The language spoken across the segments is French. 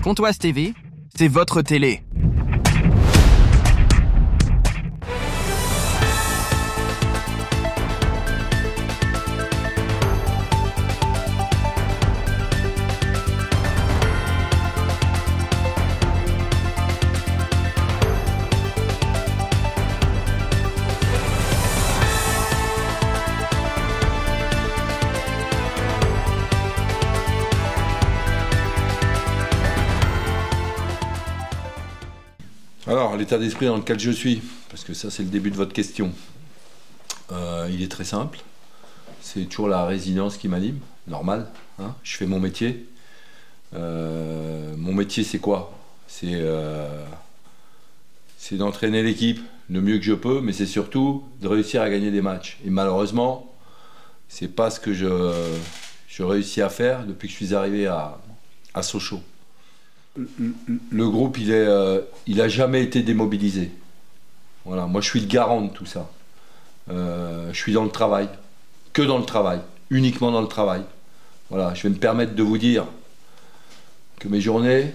Pontoise TV, c'est votre télé. Alors, l'état d'esprit dans lequel je suis, parce que ça c'est le début de votre question, il est très simple. C'est toujours la résilience qui m'anime, normal. Hein, je fais mon métier. Mon métier c'est quoi? C'est d'entraîner l'équipe le mieux que je peux, mais c'est surtout de réussir à gagner des matchs. Et malheureusement, c'est pas ce que je réussis à faire depuis que je suis arrivé à Sochaux. Le groupe, il a jamais été démobilisé. Voilà, moi je suis le garant de tout ça. Je suis dans le travail, que dans le travail, uniquement dans le travail. Voilà, je vais me permettre de vous dire que mes journées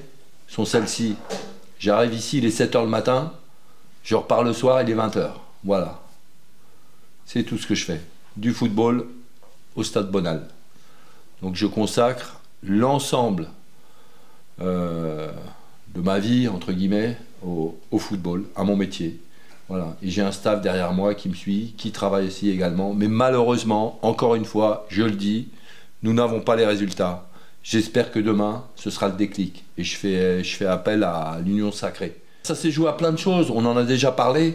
sont celles-ci. J'arrive ici, il est 7 h le matin, je repars le soir, il est 20 h. Voilà. C'est tout ce que je fais. Du football au Stade Bonal. Donc je consacre l'ensemble de ma vie, entre guillemets, au football, à mon métier. Voilà. Et j'ai un staff derrière moi qui me suit, qui travaille ici également. Mais malheureusement, encore une fois, je le dis, nous n'avons pas les résultats. J'espère que demain, ce sera le déclic. Et je fais appel à l'union sacrée. Ça s'est joué à plein de choses, on en a déjà parlé.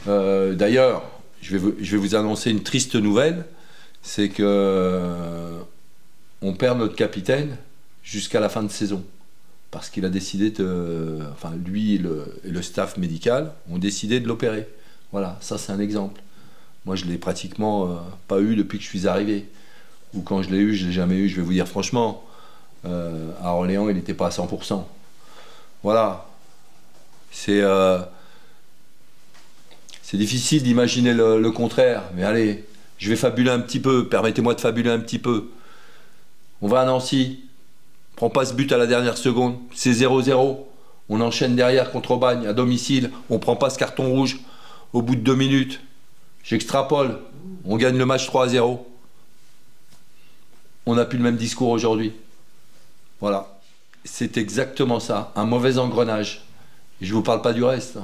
D'ailleurs, je vais vous annoncer une triste nouvelle, c'est que on perd notre capitaine jusqu'à la fin de saison. Parce qu'il a décidé enfin lui et le staff médical ont décidé de l'opérer. Voilà, ça c'est un exemple. Moi je l'ai pratiquement pas eu depuis que je suis arrivé. Ou quand je l'ai eu, je l'ai jamais eu, je vais vous dire franchement. À Orléans, il n'était pas à 100%. Voilà. C'est difficile d'imaginer le contraire. Mais allez, je vais fabuler un petit peu. Permettez-moi de fabuler un petit peu. On va à Nancy. Prends pas ce but à la dernière seconde, c'est 0-0. On enchaîne derrière contre Aubagne, à domicile. On prend pas ce carton rouge au bout de 2 minutes. J'extrapole. On gagne le match 3-0. On n'a plus le même discours aujourd'hui. Voilà. C'est exactement ça. Un mauvais engrenage. Et je vous parle pas du reste.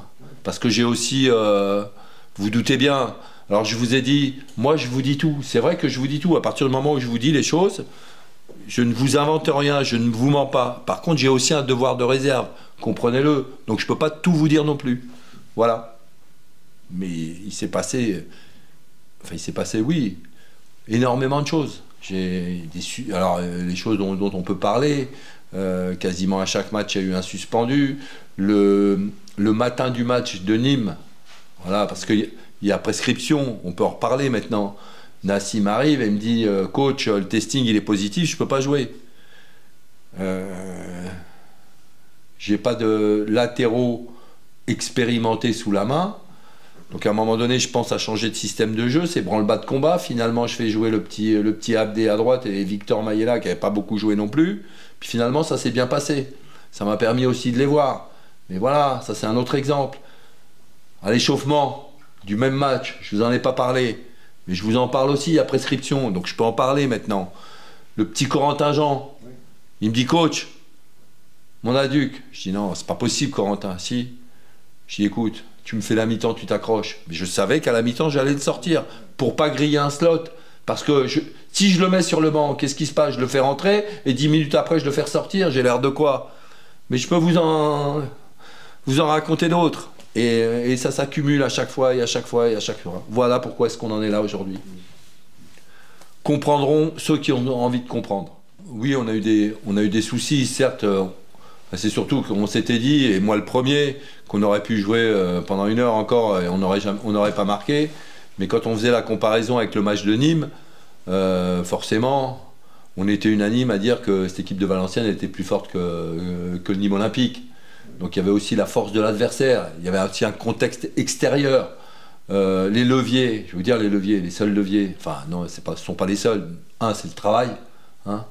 Parce que j'ai aussi... vous doutez bien. Alors je vous ai dit, moi je vous dis tout. C'est vrai que je vous dis tout. À partir du moment où je vous dis les choses... Je ne vous invente rien, je ne vous mens pas. Par contre, j'ai aussi un devoir de réserve, comprenez-le. Donc je ne peux pas tout vous dire non plus. Voilà. Mais il s'est passé, oui, énormément de choses. Alors, les choses dont on peut parler, quasiment à chaque match, il y a eu un suspendu. Le matin du match de Nîmes, voilà, parce qu'il y a prescription, on peut en reparler maintenant. Nassim arrive et me dit coach, le testing il est positif, je peux pas jouer. J'ai pas de latéraux expérimentés sous la main. Donc à un moment donné, je pense à changer de système de jeu, c'est branle-bas de combat. Finalement, je fais jouer le petit Abdé à droite et Victor Mayela qui n'avait pas beaucoup joué non plus. Puis finalement, ça s'est bien passé. Ça m'a permis aussi de les voir. Mais voilà, ça c'est un autre exemple. À l'échauffement du même match, je vous en ai pas parlé. Mais je vous en parle aussi à prescription, donc je peux en parler maintenant. Le petit Corentin Jean, il me dit coach, mon aduc. Je dis non, c'est pas possible Corentin, si. Je dis écoute, tu me fais la mi-temps, tu t'accroches. Mais je savais qu'à la mi-temps, j'allais le sortir pour pas griller un slot. Parce que si je le mets sur le banc, qu'est-ce qui se passe? Je le fais rentrer et 10 minutes après, je le fais ressortir. J'ai l'air de quoi? Mais je peux vous en raconter d'autres. Et ça s'accumule à chaque fois et à chaque fois et à chaque fois. Voilà pourquoi est-ce qu'on en est là aujourd'hui. Comprendront ceux qui ont envie de comprendre. Oui, on a eu des soucis, certes. C'est surtout qu'on s'était dit, et moi le premier, qu'on aurait pu jouer pendant 1 heure encore et on n'aurait pas marqué. Mais quand on faisait la comparaison avec le match de Nîmes, forcément, on était unanime à dire que cette équipe de Valenciennes était plus forte que le Nîmes Olympique. Donc il y avait aussi la force de l'adversaire, il y avait aussi un contexte extérieur. Les leviers, je vais vous dire les leviers, les seuls leviers, enfin non, ce ne sont pas les seuls. Un, c'est le travail. Hein.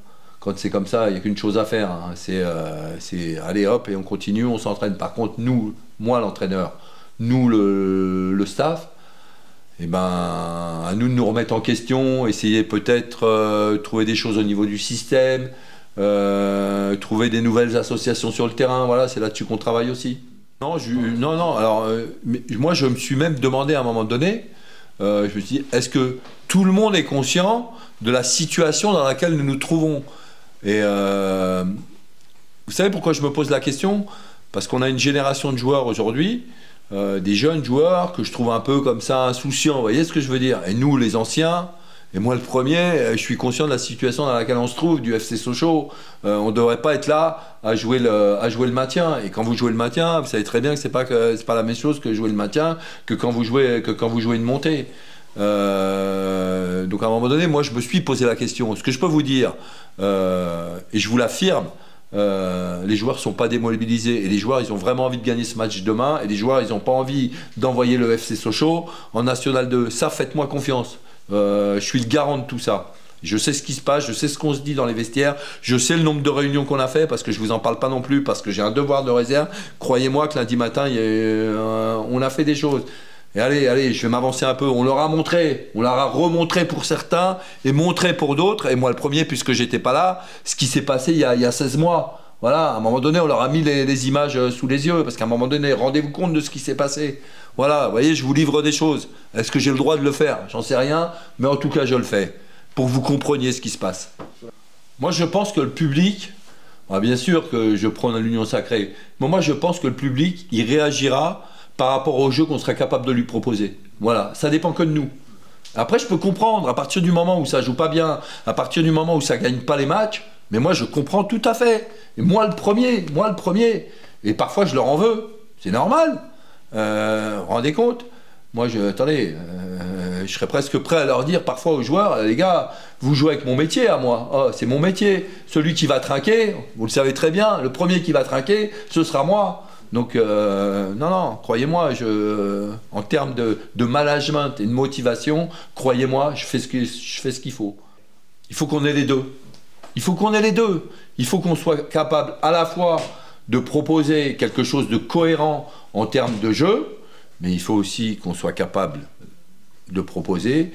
Quand c'est comme ça, il n'y a qu'une chose à faire. Hein. C'est allez hop et on continue, on s'entraîne. Par contre, nous, moi l'entraîneur, nous le staff, eh ben, à nous de nous remettre en question, essayer peut-être trouver des choses au niveau du système, trouver des nouvelles associations sur le terrain. Voilà, c'est là-dessus qu'on travaille aussi. Non, non. Alors, moi, je me suis même demandé à un moment donné, je me suis dit, est-ce que tout le monde est conscient de la situation dans laquelle nous nous trouvons? Et vous savez pourquoi je me pose la question? Parce qu'on a une génération de joueurs aujourd'hui, des jeunes joueurs que je trouve un peu comme ça insouciants, vous voyez ce que je veux dire? Et nous, les anciens, et moi le premier, je suis conscient de la situation dans laquelle on se trouve, du FC Sochaux. On ne devrait pas être là à jouer le maintien. Et quand vous jouez le maintien, vous savez très bien que c'est pas la même chose que jouer le maintien que quand vous jouez une montée. Donc à un moment donné, moi je me suis posé la question. Ce que je peux vous dire, et je vous l'affirme, les joueurs ne sont pas démobilisés et les joueurs ils ont vraiment envie de gagner ce match demain et les joueurs ils n'ont pas envie d'envoyer le FC Sochaux en National 2. Ça, faites-moi confiance. Je suis le garant de tout ça. Je sais ce qui se passe, je sais ce qu'on se dit dans les vestiaires, je sais le nombre de réunions qu'on a fait parce que je vous en parle pas non plus parce que j'ai un devoir de réserve. Croyez-moi que lundi matin on a fait des choses. Et allez, je vais m'avancer un peu. On leur a montré, on leur a remontré pour certains et montré pour d'autres. Et moi, le premier, puisque j'étais pas là, ce qui s'est passé il y a 16 mois. Voilà, à un moment donné, on leur a mis les images sous les yeux. Parce qu'à un moment donné, rendez-vous compte de ce qui s'est passé. Voilà, vous voyez, je vous livre des choses. Est-ce que j'ai le droit de le faire? J'en sais rien, mais en tout cas, je le fais. Pour que vous compreniez ce qui se passe. Moi, je pense que le public, bien sûr que je prône l'union sacrée, mais moi, je pense que le public, il réagira par rapport au jeu qu'on serait capable de lui proposer. Voilà, ça dépend que de nous. Après, je peux comprendre, à partir du moment où ça joue pas bien, à partir du moment où ça gagne pas les matchs, mais moi, je comprends tout à fait. Et moi, le premier. Et parfois, je leur en veux. C'est normal. Vous vous rendez compte? Moi, attendez, je serais presque prêt à leur dire parfois aux joueurs, les gars, vous jouez avec mon métier à moi. Oh, c'est mon métier. Celui qui va trinquer, vous le savez très bien, le premier qui va trinquer, ce sera moi. Donc, non, croyez-moi, en termes de management et de motivation, croyez-moi, je fais ce qu'il faut. Il faut qu'on ait les deux. Il faut qu'on soit capable à la fois de proposer quelque chose de cohérent en termes de jeu, mais il faut aussi qu'on soit capable de proposer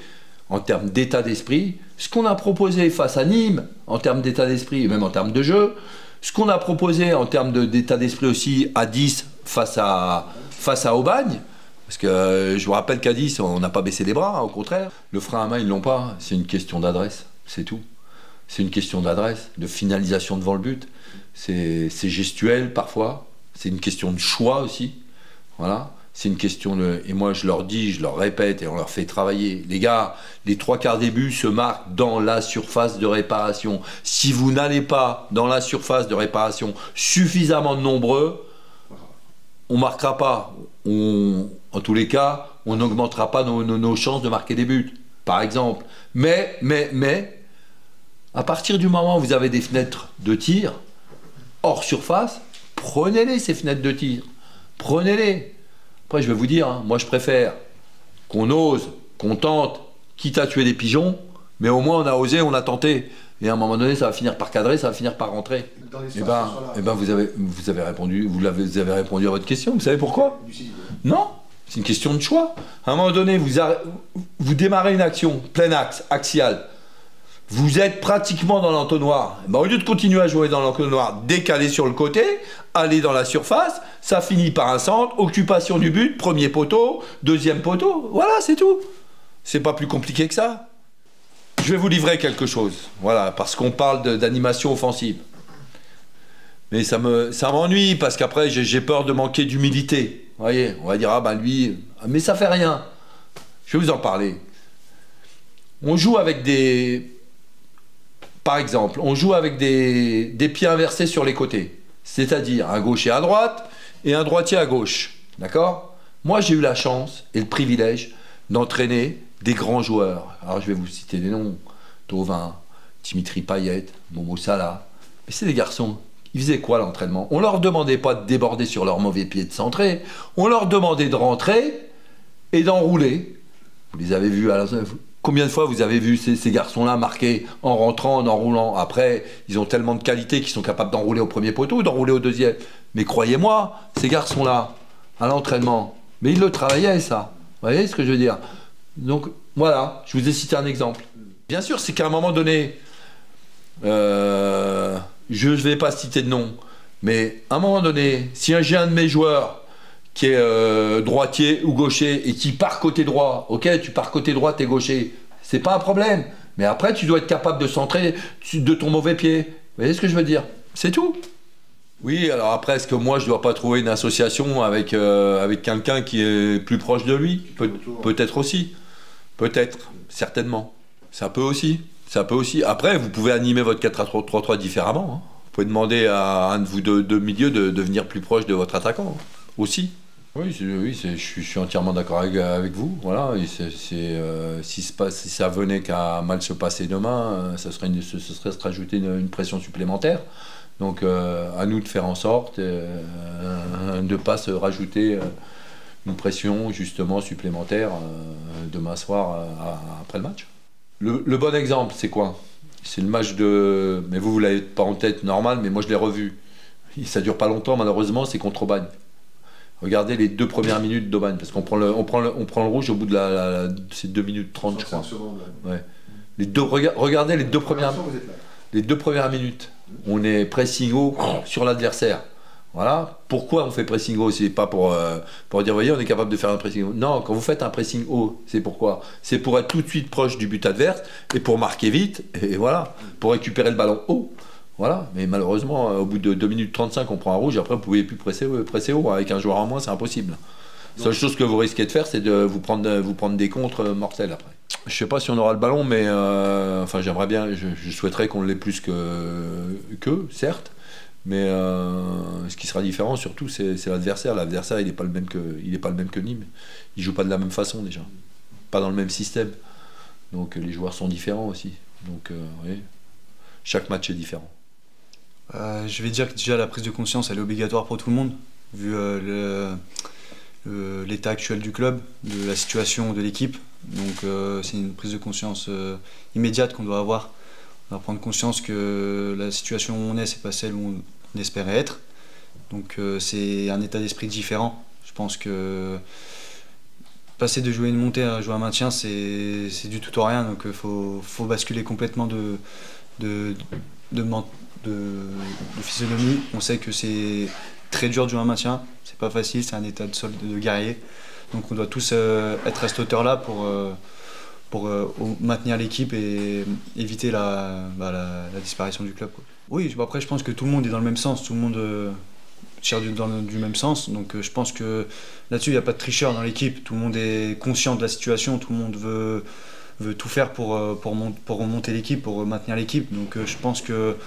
en termes d'état d'esprit ce qu'on a proposé face à Nîmes en termes d'état d'esprit et même en termes de jeu. Ce qu'on a proposé en termes d'état d'esprit aussi à 10 face à Aubagne, parce que je vous rappelle qu'à 10, on n'a pas baissé les bras, au contraire. Le frein à main, ils ne l'ont pas, c'est une question d'adresse, c'est tout. C'est une question d'adresse, de finalisation devant le but. C'est gestuel parfois, c'est une question de choix aussi. Voilà. C'est une question de... Et moi, je leur dis, je leur répète, et on leur fait travailler. Les gars, les 3/4 des buts se marquent dans la surface de réparation. Si vous n'allez pas dans la surface de réparation suffisamment nombreux, on ne marquera pas. En tous les cas, on n'augmentera pas nos chances de marquer des buts, par exemple. Mais, à partir du moment où vous avez des fenêtres de tir, hors surface, prenez-les, ces fenêtres de tir. Prenez-les. Après, je vais vous dire, moi je préfère qu'on ose, qu'on tente, quitte à tuer des pigeons, mais au moins on a osé, on a tenté. Et à un moment donné, ça va finir par cadrer, ça va finir par rentrer. Et ben vous avez répondu à votre question. Vous savez pourquoi? Non, c'est une question de choix. À un moment donné, vous démarrez une action, plein axe, axial. Vous êtes pratiquement dans l'entonnoir. Ben, au lieu de continuer à jouer dans l'entonnoir, décalé sur le côté, aller dans la surface, ça finit par un centre, occupation du but, premier poteau, deuxième poteau. Voilà, c'est tout. C'est pas plus compliqué que ça. Je vais vous livrer quelque chose, voilà, parce qu'on parle d'animation offensive. Mais ça m'ennuie, parce qu'après, j'ai peur de manquer d'humilité. Vous voyez, on va dire, ah ben lui, mais ça fait rien. Je vais vous en parler. On joue avec par exemple, on joue avec des pieds inversés sur les côtés. C'est-à-dire un gaucher à droite et un droitier à gauche. D'accord? Moi, j'ai eu la chance et le privilège d'entraîner des grands joueurs. Alors, je vais vous citer des noms. Thauvin, Dimitri Payet, Momo Salah. Mais c'est des garçons. Ils faisaient quoi l'entraînement? On leur demandait pas de déborder sur leur mauvais pied de centrer. On leur demandait de rentrer et d'enrouler. Vous les avez vus Combien de fois vous avez vu ces garçons-là marquer en rentrant, en enroulant? Après, ils ont tellement de qualité qu'ils sont capables d'enrouler au premier poteau ou d'enrouler au deuxième. Mais croyez-moi, ces garçons-là, à l'entraînement, mais ils le travaillaient, ça. Vous voyez ce que je veux dire? Donc, voilà, je vous ai cité un exemple. Bien sûr, c'est qu'à un moment donné, je ne vais pas citer de nom, mais à un moment donné, si j'ai un de mes joueurs qui est droitier ou gaucher et qui part côté droit, ok, tu pars côté droit, t'es gaucher, c'est pas un problème. Mais après, tu dois être capable de centrer de ton mauvais pied. Vous voyez ce que je veux dire? C'est tout. Oui, alors après, est-ce que moi, je dois pas trouver une association avec quelqu'un qui est plus proche de lui? Peut-être aussi. Peut-être, certainement. Ça peut aussi. Ça peut aussi. Après, vous pouvez animer votre 4-3-3 différemment. Hein. Vous pouvez demander à un de vous deux milieux de venir plus proche de votre attaquant. Hein. Aussi. Oui, je suis entièrement d'accord avec vous. Voilà. Et si ça venait qu'à mal se passer demain, ce serait se rajouter une pression supplémentaire. Donc à nous de faire en sorte de ne pas se rajouter une pression justement supplémentaire demain soir après le match. Le bon exemple, c'est quoi? C'est le match de... Mais vous l'avez pas en tête, normal, mais moi je l'ai revu. Ça dure pas longtemps, malheureusement, c'est contre Aubagne. Regardez les 2 premières minutes d'Aubagne, parce qu'on prend le rouge au bout de c'est 2 minutes 30, je crois. Ouais. Regardez les 2 premières minutes. On est pressing haut sur l'adversaire. Voilà. Pourquoi on fait pressing haut? C'est pas pour dire, voyez, on est capable de faire un pressing haut. Non, quand vous faites un pressing haut, c'est pourquoi? C'est pour être tout de suite proche du but adverse et pour marquer vite, et voilà, pour récupérer le ballon haut. Voilà, mais malheureusement, au bout de 2 minutes 35, on prend un rouge, après vous ne pouvez plus presser haut. Avec un joueur en moins, c'est impossible. La seule chose que vous risquez de faire, c'est de vous prendre des contres mortels après. Je ne sais pas si on aura le ballon, mais enfin, j'aimerais bien, je souhaiterais qu'on l'ait plus qu'eux, certes. Mais ce qui sera différent surtout, c'est l'adversaire. L'adversaire, il n'est pas le même que Nîmes. Il ne joue pas de la même façon déjà. Pas dans le même système. Donc les joueurs sont différents aussi. Donc oui, chaque match est différent. Je vais dire que déjà la prise de conscience elle est obligatoire pour tout le monde, vu l'état actuel du club, de la situation de l'équipe. Donc c'est une prise de conscience immédiate qu'on doit avoir. On doit prendre conscience que la situation où on est, c'est pas celle où on espérait être. Donc c'est un état d'esprit différent. Je pense que passer de jouer une montée à jouer un maintien, c'est du tout ou rien. Donc il faut basculer complètement de physionomie. On sait que c'est très dur de jouer un maintien, c'est pas facile, c'est un état de solde de guerrier. Donc on doit tous être à cette hauteur-là pour maintenir l'équipe et éviter la disparition du club, quoi. Oui, après je pense que tout le monde est dans le même sens, tout le monde tire du même sens. Donc je pense que là-dessus il n'y a pas de tricheur dans l'équipe, tout le monde est conscient de la situation, tout le monde veut tout faire pour remonter l'équipe, pour maintenir l'équipe. Donc je pense que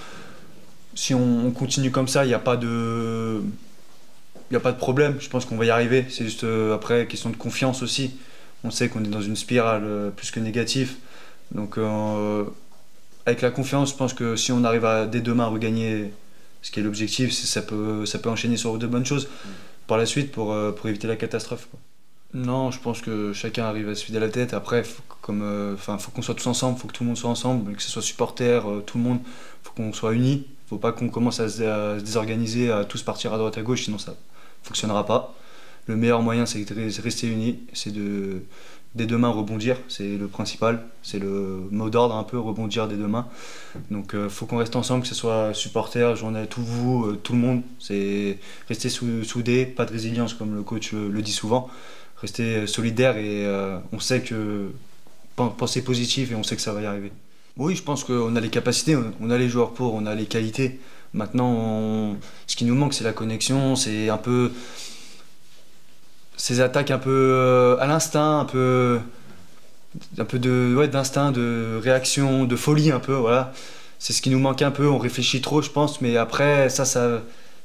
si on continue comme ça, il n'y a pas de problème. Je pense qu'on va y arriver. C'est juste après question de confiance aussi. On sait qu'on est dans une spirale plus que négative. Donc avec la confiance, je pense que si on arrive à dès demain regagner ce qui est l'objectif, ça peut enchaîner sur de bonnes choses par la suite pour éviter la catastrophe, quoi. Non, je pense que chacun arrive à se vider la tête. Après, faut qu'on soit tous ensemble, faut que tout le monde soit ensemble, que ce soit supporters, tout le monde, faut qu'on soit unis. Faut pas qu'on commence à se désorganiser, à tous partir à droite à gauche, sinon ça fonctionnera pas. Le meilleur moyen, c'est de rester unis, c'est de dès demain rebondir, c'est le principal, c'est le mot d'ordre un peu, rebondir dès demain. Donc faut qu'on reste ensemble, que ce soit supporters, journalistes, tout vous, tout le monde, c'est rester soudés, pas de résilience comme le coach le dit souvent. Rester solidaire et on sait que penser positif et on sait que ça va y arriver. Oui, je pense qu'on a les capacités, on a les joueurs pour, on a les qualités. Maintenant, ce qui nous manque, c'est la connexion, c'est un peu ces attaques un peu à l'instinct, un peu d'instinct, de réaction, de folie un peu, voilà. C'est ce qui nous manque un peu, on réfléchit trop, je pense, mais après, ça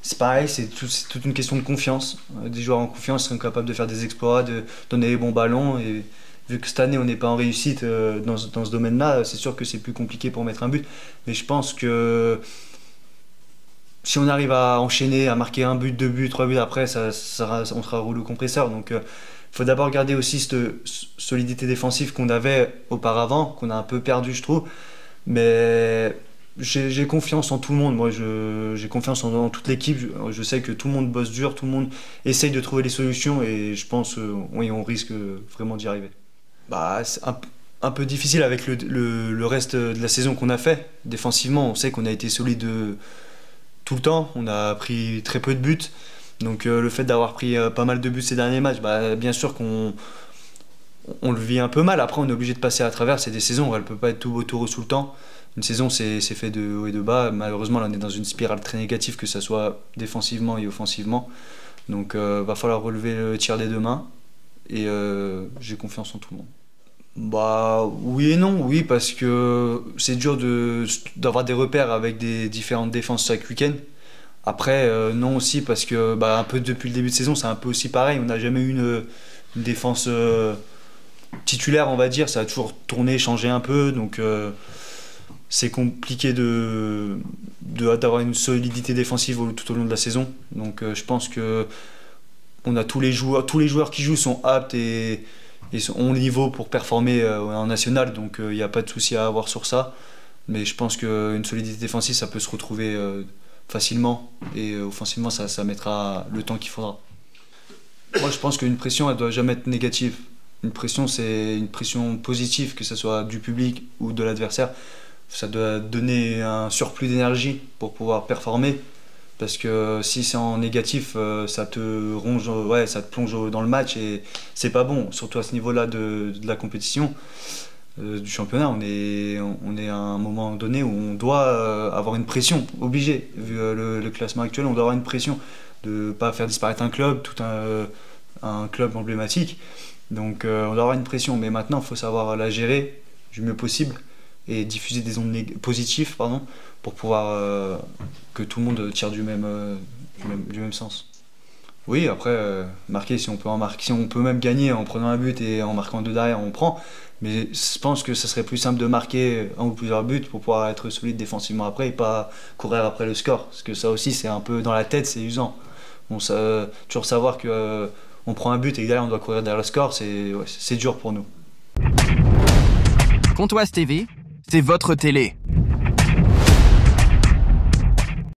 c'est pareil, c'est toute une question de confiance. Des joueurs en confiance sont capables de faire des exploits, de donner les bons ballons. Et vu que cette année, on n'est pas en réussite dans ce domaine-là, c'est sûr que c'est plus compliqué pour mettre un but. Mais je pense que si on arrive à enchaîner, à marquer un but, deux buts, trois buts, après, on sera rouleau compresseur. Donc faut d'abord garder aussi cette solidité défensive qu'on avait auparavant, qu'on a un peu perdu, je trouve. Mais j'ai confiance en tout le monde. Moi, j'ai confiance en toute l'équipe. Je sais que tout le monde bosse dur, tout le monde essaye de trouver les solutions et je pense oui, on risque vraiment d'y arriver. Bah, c'est un peu difficile avec le reste de la saison qu'on a fait. Défensivement, on sait qu'on a été solide tout le temps. On a pris très peu de buts. Donc le fait d'avoir pris pas mal de buts ces derniers matchs, bah, bien sûr qu'on le vit un peu mal. Après, on est obligé de passer à travers. C'est des saisons, elle ne peut pas être tout beau tout rose tout le temps. Une saison, c'est fait de haut et de bas. Malheureusement, là, on est dans une spirale très négative, que ce soit défensivement et offensivement. Donc va falloir relever le tir des deux mains. Et j'ai confiance en tout le monde. Bah oui et non, oui, parce que c'est dur d'avoir des repères avec des différentes défenses chaque week-end. Après, non aussi, parce que bah, un peu depuis le début de saison, c'est un peu aussi pareil. On n'a jamais eu une défense titulaire, on va dire. Ça a toujours tourné, changé un peu. Donc c'est compliqué d'avoir une solidité défensive tout au long de la saison. Donc je pense que on a tous les joueurs qui jouent sont aptes et ont le niveau pour performer en national. Donc il n'y a pas de souci à avoir sur ça. Mais je pense qu'une solidité défensive, ça peut se retrouver facilement, et offensivement ça mettra le temps qu'il faudra. Moi je pense qu'une pression elle doit jamais être négative. Une pression c'est une pression positive, que ce soit du public ou de l'adversaire. Ça doit donner un surplus d'énergie pour pouvoir performer, parce que si c'est en négatif ça te ronge, ouais, ça te plonge dans le match et c'est pas bon, surtout à ce niveau-là de la compétition. Du championnat, on est à un moment donné où on doit avoir une pression, obligé, vu le classement actuel, on doit avoir une pression de ne pas faire disparaître un club, un club emblématique. Donc on doit avoir une pression, mais maintenant il faut savoir la gérer du mieux possible et diffuser des ondes positives, pour pouvoir que tout le monde tire du même sens. Oui, après, marquer, si on peut même gagner en prenant un but et en marquant deux derrière, on prend. Mais je pense que ça serait plus simple de marquer un ou plusieurs buts pour pouvoir être solide défensivement après et pas courir après le score. Parce que ça aussi, c'est un peu dans la tête, c'est usant. Toujours savoir qu'on prend un but et que derrière on doit courir derrière le score, c'est dur pour nous. Pontoise TV, c'est votre télé.